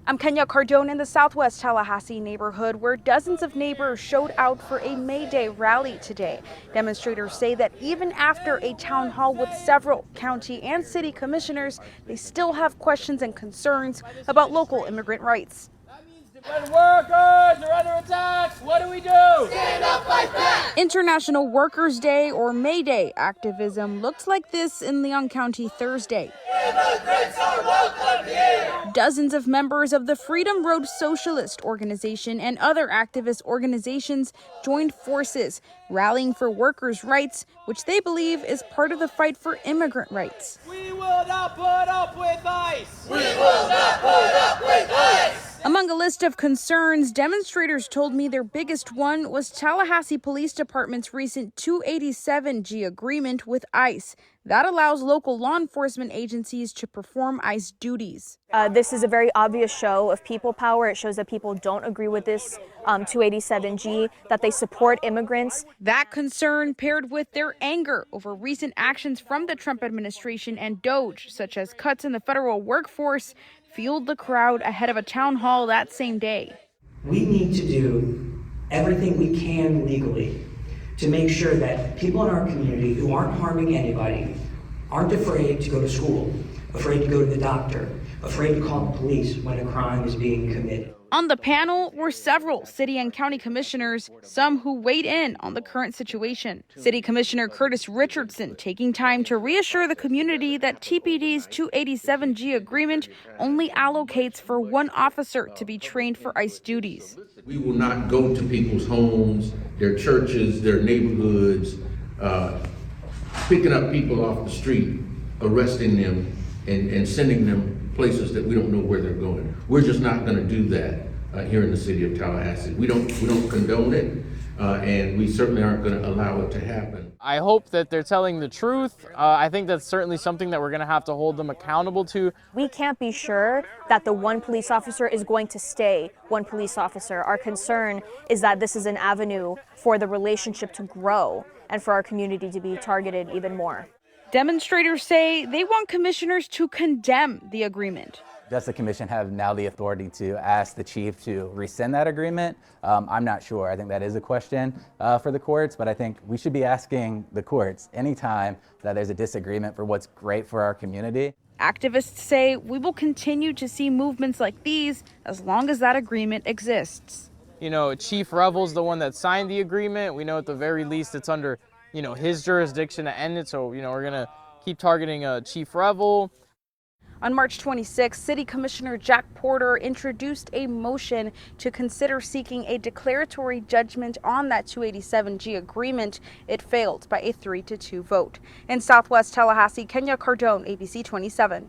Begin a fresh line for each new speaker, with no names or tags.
I'm Kenya Cardone in the southwest Tallahassee neighborhood where dozens of neighbors showed out for a May Day rally today. Demonstrators say that even after a town hall with several county and city commissioners, they still have questions and concerns about local immigrant rights.
When workers are under attack, what do we do? Stand up, fight back!
International Workers' Day or May Day activism looked like this in Leon County Thursday.
Immigrants are welcome here!
Dozens of members of the Freedom Road Socialist Organization and other activist organizations joined forces, rallying for workers' rights, which they believe is part of the fight for immigrant rights.
We will not put up with ICE! We will not put up with ICE!
Among a list of concerns, demonstrators told me their biggest one was Tallahassee Police Department's recent 287G agreement with ICE. That allows local law enforcement agencies to perform ICE duties.
This is a very obvious show of people power. It shows that people don't agree with this 287G, that they support immigrants.
That concern paired with their anger over recent actions from the Trump administration and DOJ, such as cuts in the federal workforce, fueled the crowd ahead of a town hall that same day.
We need to do everything we can legally to make sure that people in our community who aren't harming anybody aren't afraid to go to school, afraid to go to the doctor, afraid to call the police when a crime is being committed.
On the panel were several city and county commissioners, some who weighed in on the current situation. City Commissioner Curtis Richardson taking time to reassure the community that TPD's 287G agreement only allocates for one officer to be trained for ICE duties.
We will not go to people's homes, their churches, their neighborhoods, picking up people off the street, arresting them, and sending them places that we don't know where they're going. We're just not going to do that here in the city of Tallahassee. We don't condone it, and we certainly aren't going to allow it to happen.
I hope that they're telling the truth. I think that's certainly something that we're going to have to hold them accountable to.
We can't be sure that the one police officer is going to stay one police officer. Our concern is that this is an avenue for the relationship to grow and for our community to be targeted even more.
Demonstrators say they want commissioners to condemn the agreement.
Does the commission have now the authority to ask the chief to rescind that agreement? I'm not sure. I think that is a question for the courts, but I think we should be asking the courts anytime that there's a disagreement for what's great for our community.
Activists say we will continue to see movements like these as long as that agreement exists.
You know, Chief Revel's the one that signed the agreement. We know at the very least it's under, his jurisdiction to end it. So, we're going to keep targeting Chief Revel.
On March 26, City Commissioner Jack Porter introduced a motion to consider seeking a declaratory judgment on that 287G agreement. It failed by a 3-2 vote. In Southwest Tallahassee, Kenya Cardone, ABC 27.